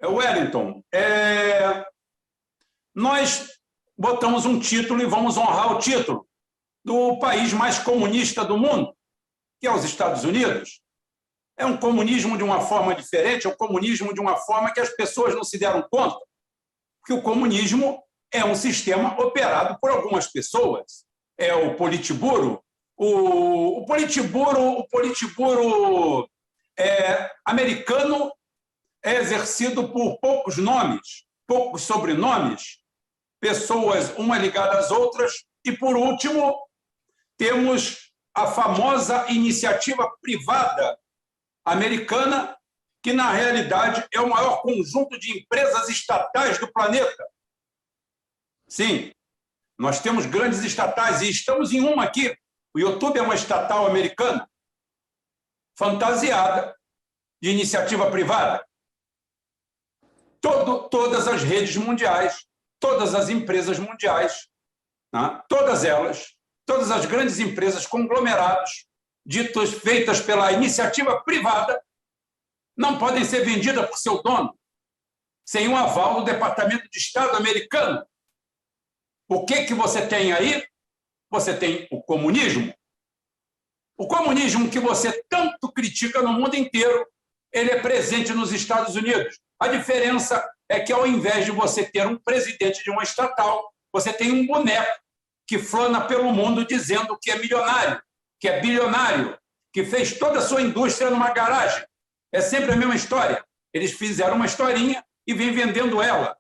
Wellington, nós botamos um título e vamos honrar o título do país mais comunista do mundo, que é os Estados Unidos. É um comunismo de uma forma diferente, é um comunismo de uma forma que as pessoas não se deram conta, porque o comunismo é um sistema operado por algumas pessoas. É o Politburo. O Politburo americano é exercido por poucos nomes, poucos sobrenomes, pessoas uma ligada às outras, e, por último, temos a famosa iniciativa privada americana, que, na realidade, é o maior conjunto de empresas estatais do planeta. Sim, nós temos grandes estatais, e estamos em uma aqui. O YouTube é uma estatal americana, fantasiada de iniciativa privada. Todas as redes mundiais, todas as empresas mundiais, né? Todas elas, todas as grandes empresas, conglomerados, ditos feitas pela iniciativa privada, não podem ser vendidas por seu dono, sem um aval do Departamento de Estado americano. O que você tem aí? Você tem o comunismo. O comunismo que você tanto critica no mundo inteiro, ele é presente nos Estados Unidos. A diferença é que, ao invés de você ter um presidente de uma estatal, você tem um boneco que flana pelo mundo dizendo que é milionário, que é bilionário, que fez toda a sua indústria numa garagem. É sempre a mesma história. Eles fizeram uma historinha e vêm vendendo ela.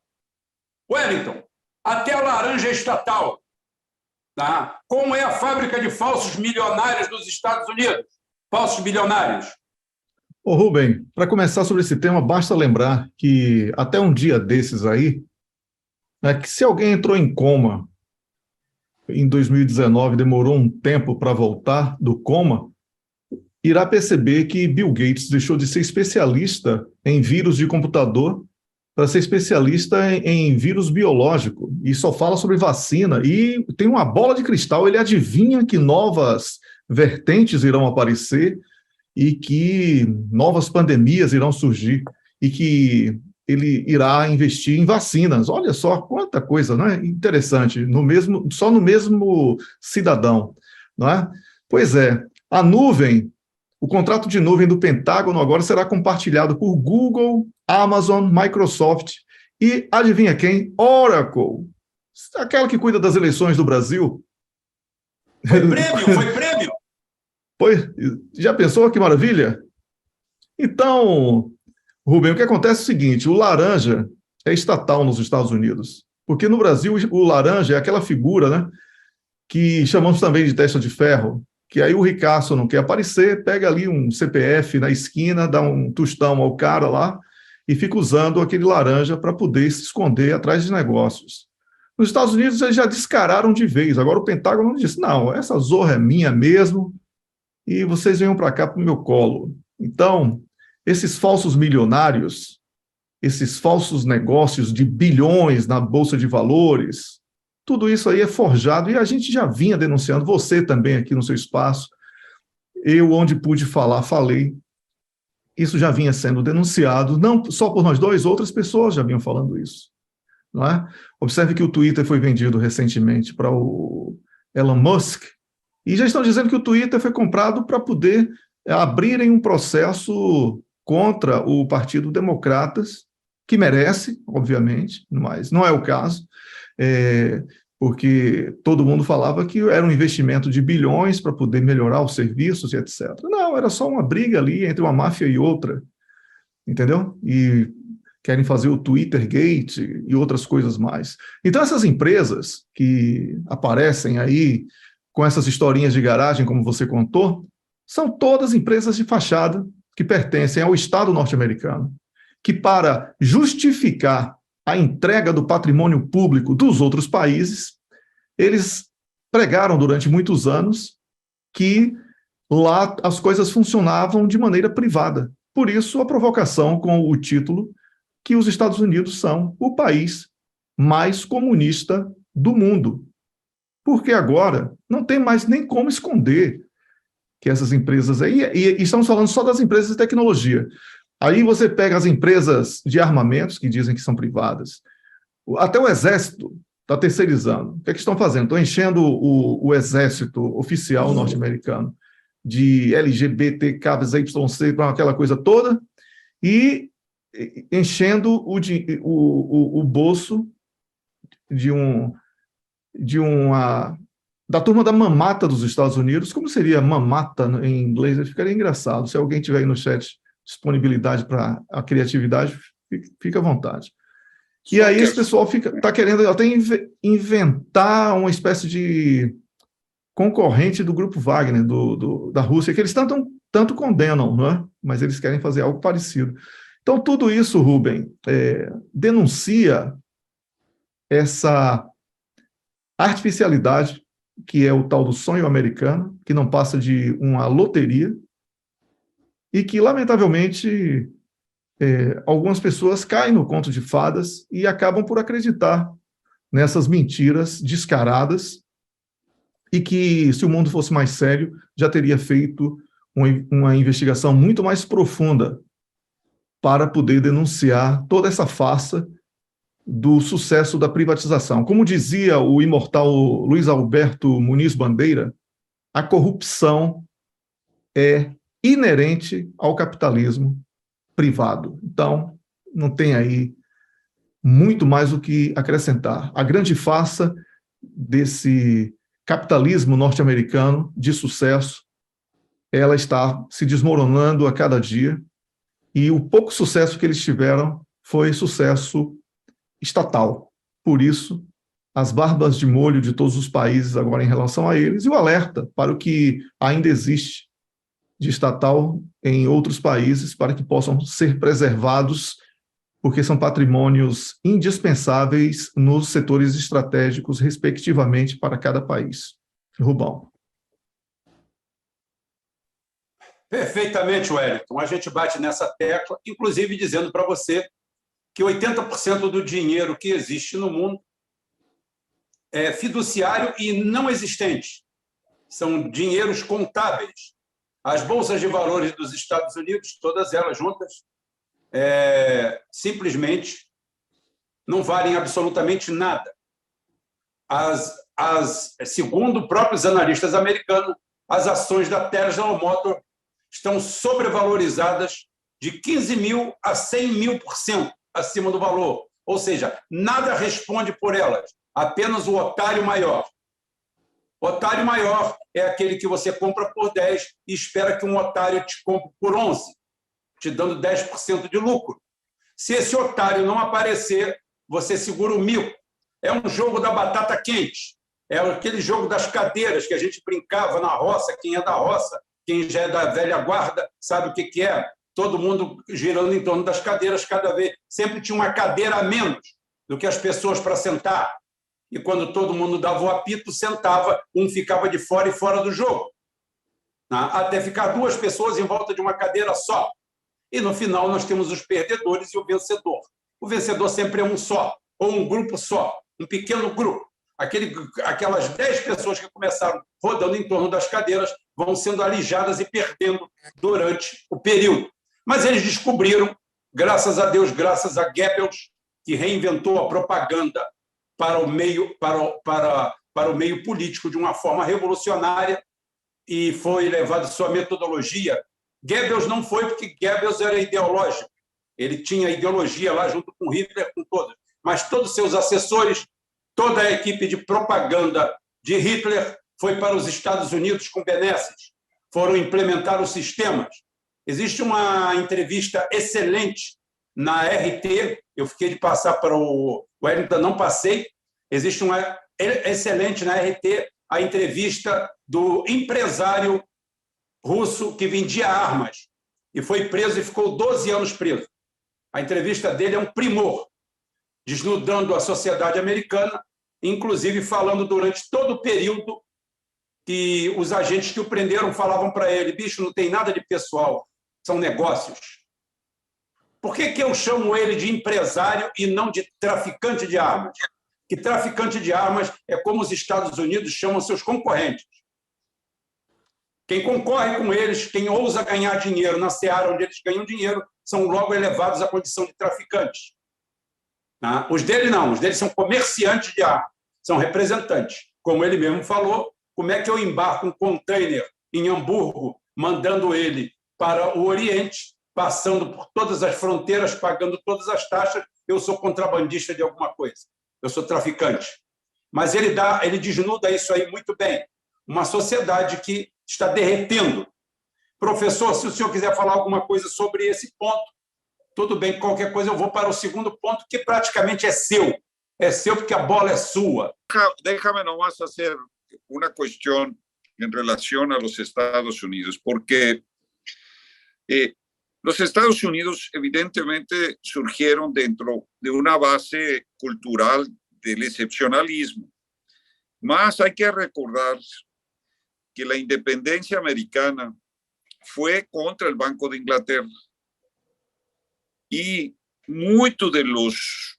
Wellington, até a laranja é estatal. Tá? Como é a fábrica de falsos milionários dos Estados Unidos? Falsos bilionários. Ô Rubem, para começar sobre esse tema, basta lembrar que até um dia desses aí, né, que se alguém entrou em coma em 2019, demorou um tempo para voltar do coma, irá perceber que Bill Gates deixou de ser especialista em vírus de computador para ser especialista em vírus biológico, e só fala sobre vacina, e tem uma bola de cristal, ele adivinha que novas vertentes irão aparecer e que novas pandemias irão surgir, e que ele irá investir em vacinas. Olha só quanta coisa, não é? Interessante, só no mesmo cidadão, não é? Pois é, a nuvem, o contrato de nuvem do Pentágono agora será compartilhado por Google, Amazon, Microsoft e, adivinha quem? Oracle, aquela que cuida das eleições do Brasil. Foi prêmio, foi prêmio. Pois, já pensou que maravilha? Então, Rubem, o que acontece é o seguinte, o laranja é estatal nos Estados Unidos, porque no Brasil o laranja é aquela figura, né, que chamamos também de testa de ferro, que aí o ricaço não quer aparecer, pega ali um CPF na esquina, dá um tostão ao cara lá e fica usando aquele laranja para poder se esconder atrás de negócios. Nos Estados Unidos eles já descararam de vez, agora o Pentágono disse, não, essa zorra é minha mesmo, e vocês venham para cá para o meu colo. Então, esses falsos milionários, esses falsos negócios de bilhões na Bolsa de Valores, tudo isso aí é forjado, e a gente já vinha denunciando, você também aqui no seu espaço, eu, onde pude falar, falei, isso já vinha sendo denunciado, não só por nós dois, outras pessoas já vinham falando isso, não é? Observe que o Twitter foi vendido recentemente para o Elon Musk, e já estão dizendo que o Twitter foi comprado para poder abrirem um processo contra o Partido Democratas, que merece, obviamente, mas não é o caso, porque todo mundo falava que era um investimento de bilhões para poder melhorar os serviços e etc. Não, era só uma briga ali entre uma máfia e outra, entendeu? E querem fazer o Twittergate e outras coisas mais. Então, essas empresas que aparecem aí com essas historinhas de garagem, como você contou, são todas empresas de fachada que pertencem ao Estado norte-americano, que, para justificar a entrega do patrimônio público dos outros países, eles pregaram durante muitos anos que lá as coisas funcionavam de maneira privada. Por isso, a provocação com o título que os Estados Unidos são o país mais comunista do mundo. Porque agora não tem mais nem como esconder que essas empresas aí, e estamos falando só das empresas de tecnologia, Aí você pega as empresas de armamentos, que dizem que são privadas, até o Exército está terceirizando. O que é que estão fazendo? Estão enchendo o Exército oficial norte-americano de LGBT, YC, aquela coisa toda, e enchendo o bolso da turma da mamata dos Estados Unidos. Como seria mamata em inglês? Ficaria engraçado. Se alguém tiver aí no chat disponibilidade para a criatividade, fica à vontade. E aí esse pessoal está querendo até inventar uma espécie de concorrente do Grupo Wagner, da Rússia, que eles tanto condenam, não é? Mas eles querem fazer algo parecido. Então, tudo isso, Rubem, denuncia essa artificialidade, que é o tal do sonho americano, que não passa de uma loteria, e que, lamentavelmente, algumas pessoas caem no conto de fadas e acabam por acreditar nessas mentiras descaradas, e que, se o mundo fosse mais sério, já teria feito uma investigação muito mais profunda para poder denunciar toda essa farsa do sucesso da privatização. Como dizia o imortal Luiz Alberto Muniz Bandeira, a corrupção é inerente ao capitalismo privado. Então, não tem aí muito mais o que acrescentar. A grande farsa desse capitalismo norte-americano de sucesso, ela está se desmoronando a cada dia, e o pouco sucesso que eles tiveram foi sucesso estatal. Por isso, as barbas de molho de todos os países agora em relação a eles, e o alerta para o que ainda existe de estatal em outros países, para que possam ser preservados, porque são patrimônios indispensáveis nos setores estratégicos, respectivamente, para cada país. Rubão. Perfeitamente, Wellington. A gente bate nessa tecla, inclusive dizendo para você que 80% do dinheiro que existe no mundo é fiduciário e não existente. São dinheiros contábeis. As bolsas de valores dos Estados Unidos, todas elas juntas, simplesmente não valem absolutamente nada. Segundo próprios analistas americanos, as ações da Tesla Motor estão sobrevalorizadas de 15.000 a 100.000% acima do valor. Ou seja, nada responde por elas, apenas o otário maior. O otário maior é aquele que você compra por 10 e espera que um otário te compre por 11, te dando 10% de lucro. Se esse otário não aparecer, você segura o mico. É um jogo da batata quente. É aquele jogo das cadeiras que a gente brincava na roça. Quem é da roça, quem já é da velha guarda, sabe o que é. Todo mundo girando em torno das cadeiras, cada vez. Sempre tinha uma cadeira a menos do que as pessoas para sentar. E quando todo mundo dava o apito, sentava, um ficava de fora e fora do jogo. Até ficar duas pessoas em volta de uma cadeira só. E, no final, nós temos os perdedores e o vencedor. O vencedor sempre é um só, ou um grupo só, um pequeno grupo. Aquelas 10 pessoas que começaram rodando em torno das cadeiras vão sendo alijadas e perdendo durante o período. Mas eles descobriram, graças a Deus, graças a Goebbels, que reinventou a propaganda para o meio político de uma forma revolucionária, e foi levado sua metodologia. Goebbels não foi porque Goebbels era ideológico. Ele tinha ideologia lá junto com Hitler, com todos. Mas todos os seus assessores, toda a equipe de propaganda de Hitler foi para os Estados Unidos com benesses. Foram implementar os sistemas. Existe uma entrevista excelente na RT, eu fiquei de passar para o Wellington, não passei. Existe uma excelente na RT, a entrevista do empresário russo que vendia armas e foi preso e ficou 12 anos preso. A entrevista dele é um primor, desnudando a sociedade americana, inclusive falando durante todo o período que os agentes que o prenderam falavam para ele: bicho, não tem nada de pessoal, são negócios. Por que eu chamo ele de empresário e não de traficante de armas? Que traficante de armas é como os Estados Unidos chamam seus concorrentes. Quem concorre com eles, quem ousa ganhar dinheiro na seara onde eles ganham dinheiro, são logo elevados à condição de traficantes. Os dele não, os dele são comerciantes de armas, são representantes. Como ele mesmo falou, como é que eu embarco um container em Hamburgo, mandando ele para o Oriente, passando por todas as fronteiras, pagando todas as taxas, eu sou contrabandista de alguma coisa, eu sou traficante. Mas ele desnuda isso aí muito bem. Uma sociedade que está derretendo. Professor, se o senhor quiser falar alguma coisa sobre esse ponto, tudo bem, qualquer coisa eu vou para o segundo ponto, que praticamente é seu. É seu porque a bola é sua. Déjame nomás hacer una cuestión en relación a los Estados Unidos, porque los Estados Unidos evidentemente surgieron dentro de una base cultural del excepcionalismo. Más hay que recordar que la independencia americana fue contra el Banco de Inglaterra. Y muchos de los,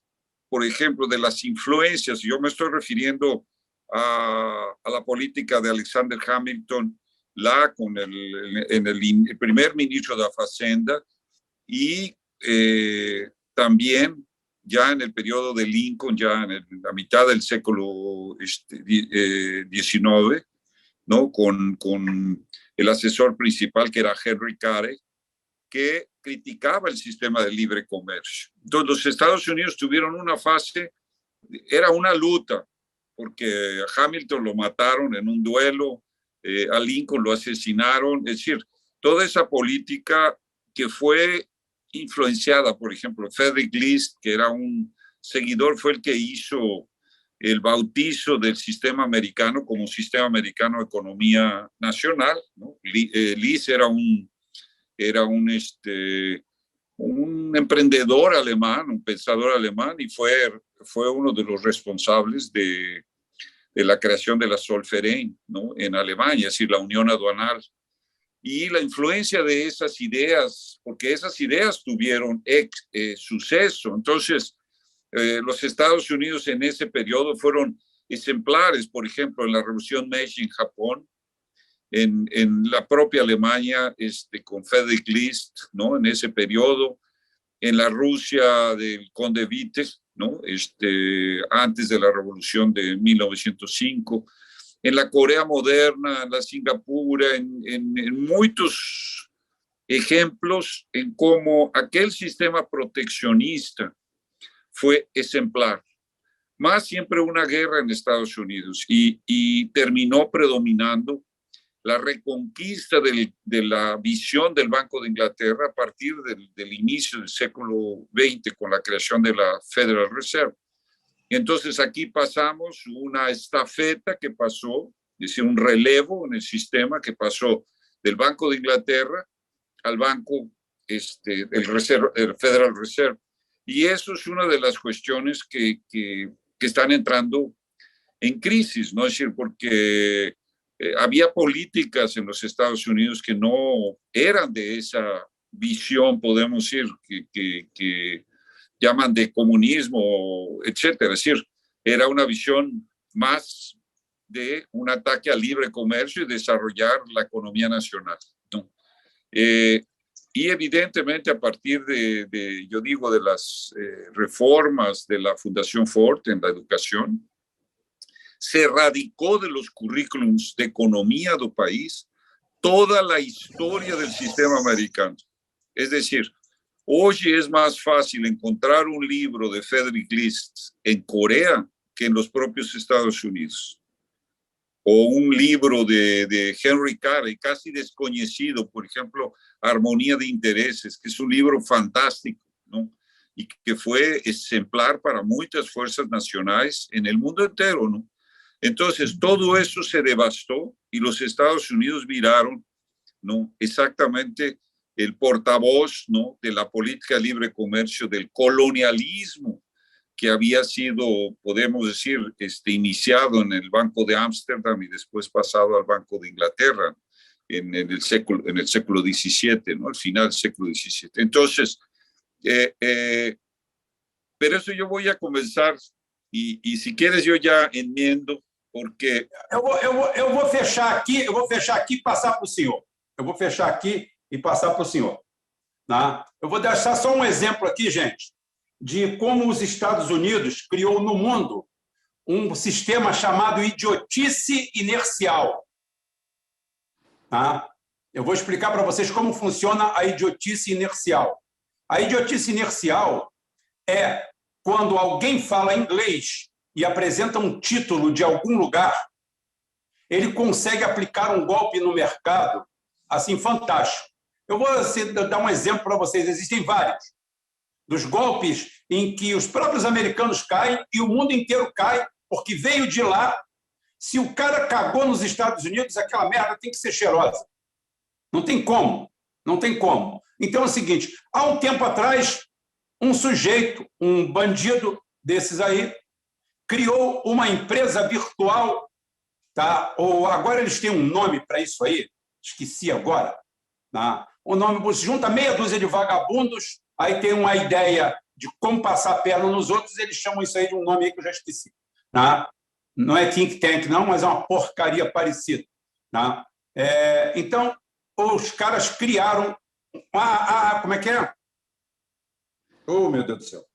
por ejemplo, de las influencias, yo me estoy refiriendo a la política de Alexander Hamilton, el primer ministro de la Hacienda, y también ya en el periodo de Lincoln, ya en la mitad del siglo XIX, ¿no? con el asesor principal, que era Henry Carey, que criticaba el sistema de libre comercio. Entonces, los Estados Unidos tuvieron una fase, era una lucha, porque a Hamilton lo mataron en un duelo, a Lincoln lo asesinaron, es decir, toda esa política que fue influenciada, por ejemplo, Frederick List, que era un seguidor, fue el que hizo el bautizo del sistema americano como sistema americano de economía nacional, ¿no? List era un emprendedor alemán, un pensador alemán, y fue uno de los responsables de la creación de la Zollverein, ¿no? En Alemania, es decir, la unión aduanal. Y la influencia de esas ideas, porque esas ideas tuvieron suceso. Entonces, los Estados Unidos en ese periodo fueron ejemplares, por ejemplo, en la Revolución Meiji en Japón, en la propia Alemania con Friedrich List, ¿no? En ese periodo, en la Rusia del Conde Witte, ¿no? Antes de la Revolución de 1905, en la Corea moderna, en la Singapur, en muchos ejemplos en cómo aquel sistema proteccionista fue ejemplar. Más siempre una guerra en Estados Unidos y terminó predominando la reconquista de la visión del Banco de Inglaterra a partir del inicio del siglo XX con la creación de la Federal Reserve. Entonces aquí pasamos una estafeta que pasó, es decir, un relevo en el sistema que pasó del Banco de Inglaterra al Banco, el Federal Reserve. Y eso es una de las cuestiones que están entrando en crisis, ¿no? Es decir, porque había políticas en los Estados Unidos que no eran de esa visión, podemos decir, que llaman de comunismo, etcétera. Es decir, era una visión más de un ataque al libre comercio y desarrollar la economía nacional, ¿no? Y evidentemente a partir yo digo, de las reformas de la Fundación Ford en la educación, se erradicó de los currículums de economía del país toda la historia del sistema americano. Es decir, hoy es más fácil encontrar un libro de Frederick List en Corea que en los propios Estados Unidos. O un libro de Henry Carey, casi desconocido, por ejemplo, Armonía de Intereses, que es un libro fantástico, ¿no? Y que fue ejemplar para muchas fuerzas nacionales en el mundo entero, ¿no? Entonces, todo eso se devastó y los Estados Unidos miraron, ¿no? Exactamente el portavoz, ¿no? De la política de libre comercio, del colonialismo que había sido, podemos decir, iniciado en el Banco de Ámsterdam y después pasado al Banco de Inglaterra en el siglo XVII, ¿no? Al final del siglo XVII. Entonces, pero eso yo voy a comenzar y si quieres yo ya enmiendo, porque... Eu vou fechar aqui e passar para o senhor. Eu vou fechar aqui e passar para o senhor. Tá? Eu vou deixar só um exemplo aqui, gente, de como os Estados Unidos criou no mundo um sistema chamado idiotice inercial. Tá? Eu vou explicar para vocês como funciona a idiotice inercial. A idiotice inercial é quando alguém fala inglês e apresenta um título de algum lugar, ele consegue aplicar um golpe no mercado, assim, fantástico. Eu vou dar um exemplo para vocês, existem vários, dos golpes em que os próprios americanos caem e o mundo inteiro cai, porque veio de lá. Se o cara cagou nos Estados Unidos, aquela merda tem que ser cheirosa. Não tem como, não tem como. Então é o seguinte, há um tempo atrás, um sujeito, um bandido desses aí, criou uma empresa virtual, tá? Ou agora eles têm um nome para isso aí, esqueci agora. Tá? O nome junta meia dúzia de vagabundos, aí tem uma ideia de como passar a perna nos outros, eles chamam isso aí de um nome aí que eu já esqueci. Tá? Não é think tank, não, mas é uma porcaria parecida. Tá? Então, os caras criaram... como é que é? Oh, meu Deus do céu.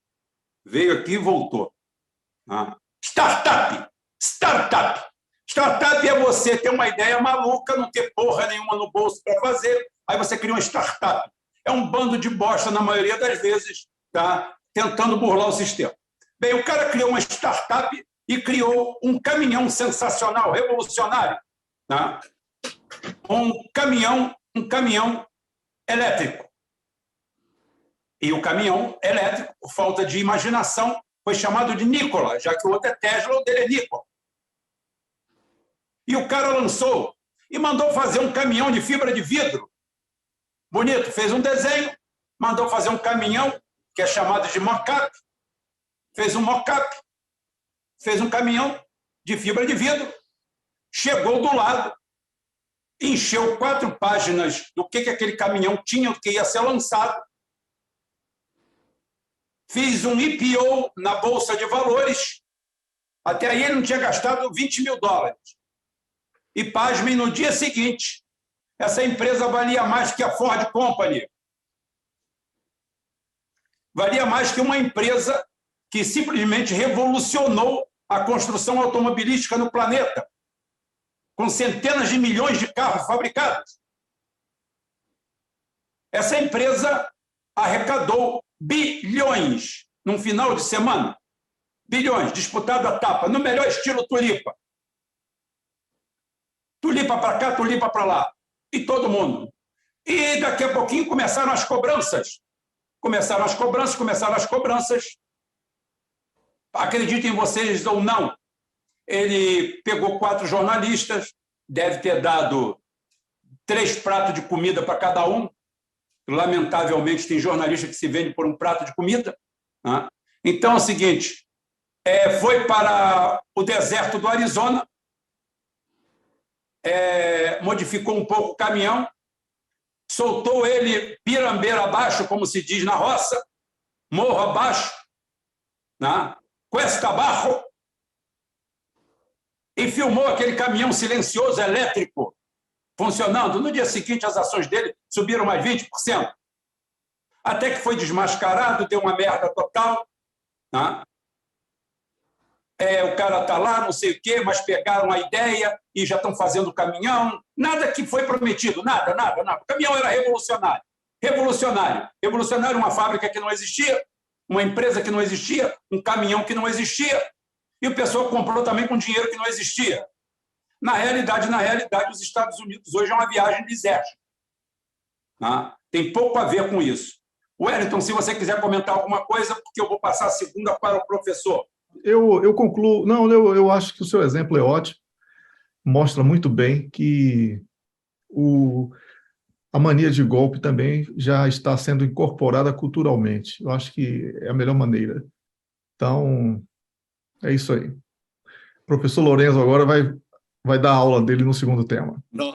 Veio aqui e voltou. Startup. Startup. Startup é você ter uma ideia maluca, não ter porra nenhuma no bolso para fazer, aí você cria uma startup. É um bando de bosta, na maioria das vezes, tá? Tentando burlar o sistema. Bem, o cara criou uma startup e criou um caminhão sensacional, revolucionário. Tá? Um caminhão elétrico. E o caminhão elétrico, por falta de imaginação, foi chamado de Nikola, já que o outro é Tesla, o dele é Nikola. E o cara lançou e mandou fazer um caminhão de fibra de vidro. Bonito, fez um desenho, mandou fazer um caminhão, que é chamado de mock-up, fez um mock-up, fez um caminhão de fibra de vidro, chegou do lado, encheu 4 páginas do que aquele caminhão tinha, o que ia ser lançado, fiz um IPO na Bolsa de Valores, até aí ele não tinha gastado $20 mil. E, pasmem, no dia seguinte, essa empresa valia mais que a Ford Company. Valia mais que uma empresa que simplesmente revolucionou a construção automobilística no planeta, com centenas de milhões de carros fabricados. Essa empresa arrecadou bilhões num final de semana. Bilhões, disputado a tapa, no melhor estilo tulipa. Tulipa para cá, tulipa para lá. E todo mundo. E daqui a pouquinho começaram as cobranças. Começaram as cobranças. Acreditem vocês ou não, ele pegou 4 jornalistas, deve ter dado 3 pratos de comida para cada um. Lamentavelmente, tem jornalista que se vende por um prato de comida. Né? Então, é o seguinte, foi para o deserto do Arizona, modificou um pouco o caminhão, soltou ele pirambeira abaixo, como se diz na roça, morro abaixo, né? Cuesta abaixo, e filmou aquele caminhão silencioso, elétrico, funcionando. No dia seguinte, as ações dele subiram mais 20%. Até que foi desmascarado, deu uma merda total. Né? O cara está lá, não sei o quê, mas pegaram a ideia e já estão fazendo o caminhão. Nada que foi prometido, nada. O caminhão era revolucionário. Revolucionário, uma fábrica que não existia, uma empresa que não existia, um caminhão que não existia, e o pessoal comprou também com dinheiro que não existia. Na realidade, os Estados Unidos hoje é uma viagem de exército. Tá? Tem pouco a ver com isso. Wellington, se você quiser comentar alguma coisa, porque eu vou passar a segunda para o professor. Eu concluo... Não, eu acho que o seu exemplo é ótimo. Mostra muito bem que a mania de golpe também já está sendo incorporada culturalmente. Eu acho que é a melhor maneira. Então, é isso aí. O professor Lorenzo agora vai dar a aula dele no segundo tema. Não.